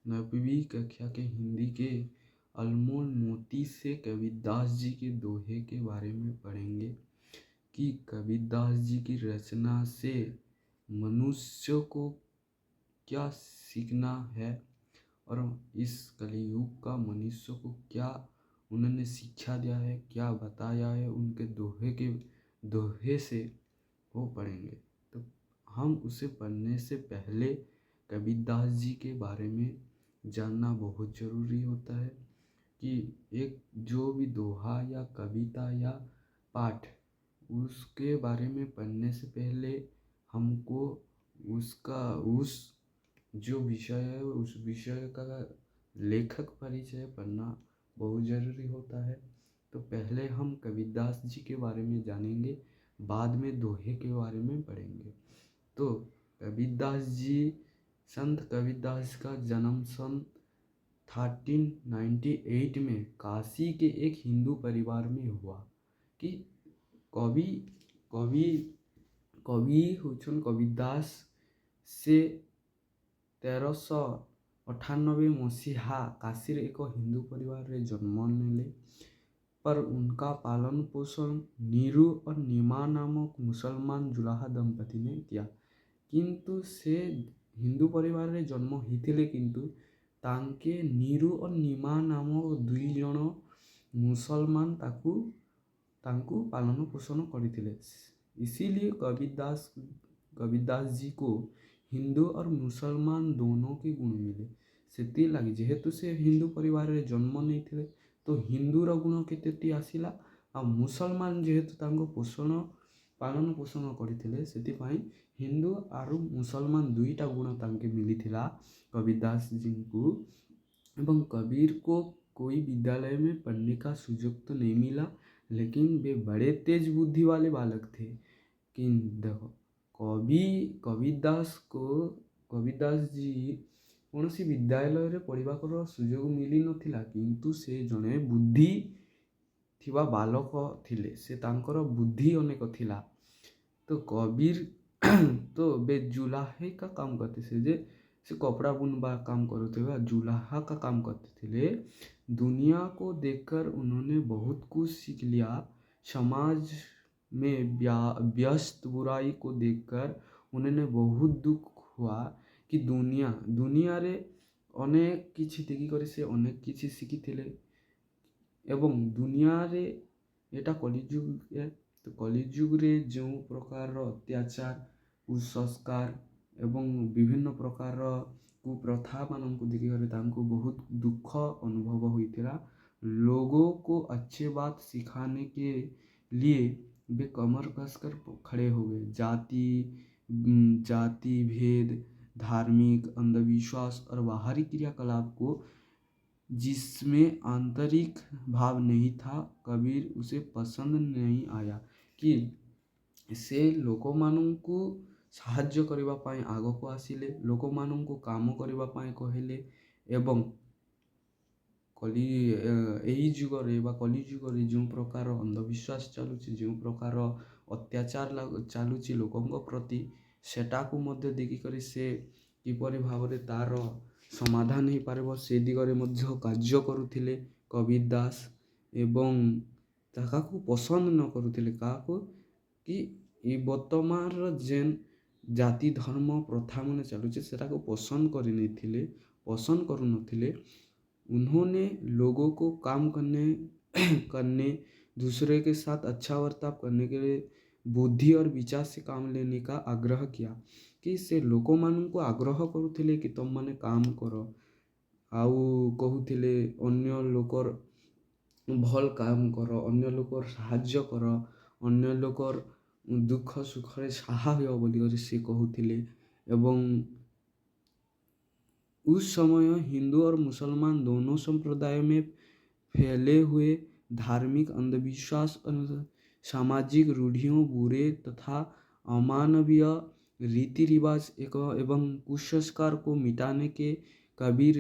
9वीं कक्षा के हिंदी के अनमोल मोती से कबीरदास जी के दोहे के बारे में पढ़ेंगे कि कबीरदास जी की रचना से मनुष्य को क्या सीखना है और इस कलयुग का मनुष्य को क्या उन्होंने शिक्षा दिया है, क्या बताया है, उनके दोहे से वो पढ़ेंगे। तो हम उसे पढ़ने से पहले कबीरदास जी के बारे में जानना बहुत ज़रूरी होता है कि एक जो भी दोहा या कविता या पाठ उसके बारे में पढ़ने से पहले हमको उस जो विषय है उस विषय का लेखक परिचय पढ़ना बहुत ज़रूरी होता है। तो पहले हम कबीरदास जी के बारे में जानेंगे, बाद में दोहे के बारे में पढ़ेंगे। तो कबीरदास जी, संत कबीरदास का जन्म सन 1398 में काशी के एक हिंदू परिवार में हुआ। कि कवि कवि कवि होचन कबीरदास से 1398 मसीहा काशीर एक हिंदू परिवार रे जन्म नेले। पर उनका पालन पोषण नीरू और नीमा नामक मुसलमान जुलाहा दंपति ने किया। किंतु से हिंदू परिवार रे जन्म होइथिले किंतु तांके नीरू और नीमा नामक दुई जण मुसलमान तांकु पालन पोषण करथिले। इसीलिए कबीरदास जी को हिंदू और मुसलमान दोनों के गुण मिले। सेति लगी जेहेतु से हिंदू परिवार रे जन्म नहीं थे तो हिंदूर गुण केतेटी आसिला आ मुसलमान जेहेतु तांको पालन पोषण करथिले सेतिपाई हिंदू आरु मुसलमान दुईटा गुण तांके मिलिथिला कबीरदास जी को। एवं कबीर को कोई विद्यालय में पढ़ने का सुयोग तो नहीं मिला, लेकिन वे बड़े तेज बुद्धि वाले बालक थे। कि देखो कबीरदास जी कौन सी विद्यालय रे पढ़िबाकर सुयोग मिली नथिला, किंतु से जने बुद्धि थिबा बालक थिले। से तांकर बुद्धि अनेक थिला। तो कबीर तो बे जुलाहे का काम करते से कपड़ा बुनवा काम करते हुए जुलाहा का काम करते थे। दुनिया को देखकर उन्होंने बहुत कुछ सीख लिया। समाज में व्यस्त बुराई को देखकर उन्होंने बहुत दुख हुआ कि दुनिया रे अनेक किछि देखी करे से अनेक किछि सीखी थिले। एवं दुनिया रे एटा कलिजुग है। तो कलिजुग रे जो प्रकार अत्याचार कुसंस्कार एवं विभिन्न प्रकार कुप्रथा मान को देखी करे तांको बहुत दुख अनुभव होइथिला। लोगों को अच्छे बात सिखाने के लिए वे कमर कसकर खड़े हो गए। जाति भेद, धार्मिक अंधविश्वास और बाहरी क्रियाकलाप को जिसमें आंतरिक भाव नहीं था, कबीर उसे पसंद नहीं आया। कि से लोक मानू साहाଯ୍य करबा पाई आग को आसिले, लोक मानू काम करबा पाई कहले। एवं यही जुगरे बा कली जुगरे जो प्रकार अंधविश्वास चलुची, जो प्रकार अत्याचार चलुची लोकों प्रति, सेटा को मध्य देखी करी से किपरि भावरे तार समाधान हो पारिबो से दिगरे मध्य कार्य करुथिले कबीरदास। एवं ताकाकू पसंद न करुथिले काको कि वर्तमान जेन जाति धर्म प्रथा मन चलुचे सेटा को पसंद करू नथिले। उन्होंने लोगों को काम करने दूसरे के साथ अच्छा बर्ताव करने के लिए बुद्धि और विचार से काम लेने का आग्रह किया। कि से लोक मान को आग्रह करुथिले कि तुम माने काम कर आउ कहूथिले अन्य लोकर भल काम कर, अन्य लोकर साहाଯ୍य कर, अन्य लोकर दुख सुख रे साहा हो बोली से कहूथिले। एवं उस समय हिंदू और मुसलमान दोनों संप्रदाय में फैले हुए धार्मिक अंधविश्वास और सामाजिक रूढ़ियों, बुरे तथा अमानवीय रीति रिवाज एवं कुसंस्कार को मिटाने के कबीर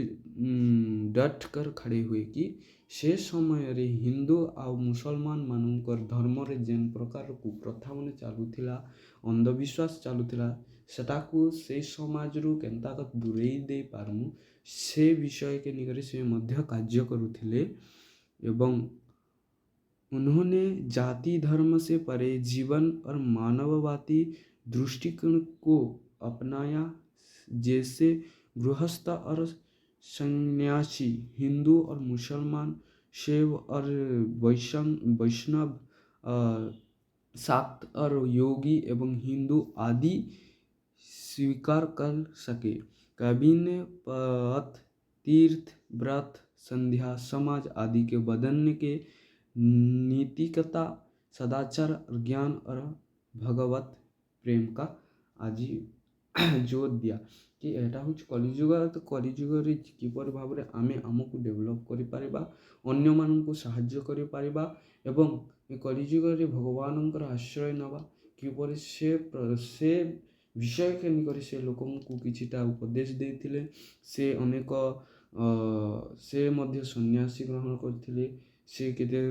डट कर खड़े हुए। कि से समय रे हिंदू और मुसलमान मानकर धर्म रे जेन प्रकार कुप्रथा मन चलुथिला, अंधविश्वास चलुथिला, सेटाकू से समाज रु केनता दूरेई दे पारमु से विषय के निकट से मध्य कार्य करुथिले एवं उन्होंने जाति धर्म से परे जीवन और मानववादी दृष्टिकोण को अपनाया। जैसे गृहस्थ और सन्यासी, हिंदू और मुसलमान, शैव और वैष्णव, शाक्त और योगी एवं हिंदू आदि स्वीकार कर सके। कवि ने पथ, तीर्थ, व्रत, संध्या, समाज आदि के बदलने के नीतिकता, सदाचार, ज्ञान और भगवत प्रेम का आज जोर दिया कि एटा हूँ कलिजुग। तो कलिजुग किपर भाव में आम आमको डेभलप कर अन्य मानक साहाय्य कर एवं कलिजुग भगवान आश्रय नवा किपर से विषय के निकट से लोक को किछिटा उपदेश देते। से अनेक से मध्य सन्यासी ग्रहण करते। से केते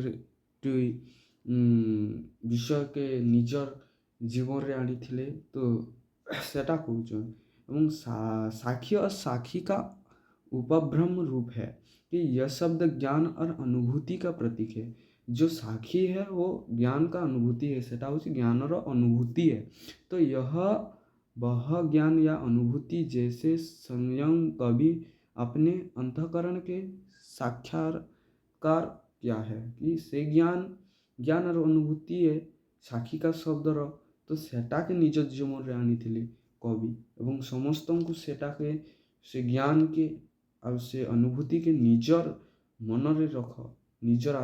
विषय के निजर जीवन रे आनी थिले। तो सेटा कहउछन एवं साखी और साखी का उपभ्रम रूप है कि यह शब्द ज्ञान और अनुभूति का प्रतीक है। जो साखी है वो ज्ञान का अनुभूति है, सेटा होछि ज्ञान और अनुभूति है। तो यह वह ज्ञान या अनुभूति जैसे संयम कवि अपने अंतःकरण के साक्षात्कार क्या है कि से ज्ञान और अनुभूति है साखी का शब्दर। तो सेटा के निज जीवन रे आनी थिले कवि एवं समस्त को सेटा के से ज्ञान के और से अनुभूति के निजर मन रे रख, निजर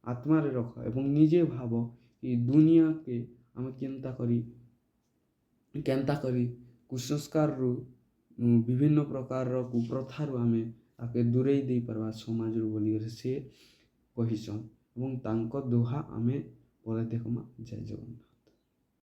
आत्मा रे रख एवं निजे भाव कि दुनिया के आम केन्ता करी कुसंस्कार रु विभिन्न प्रकार कुप्रथार आमे आके दूरेई दे पारबा समाज रु बोली से कहिसन एवं तांको दोहा आमे परे देखमा। जय जगन्नाथ।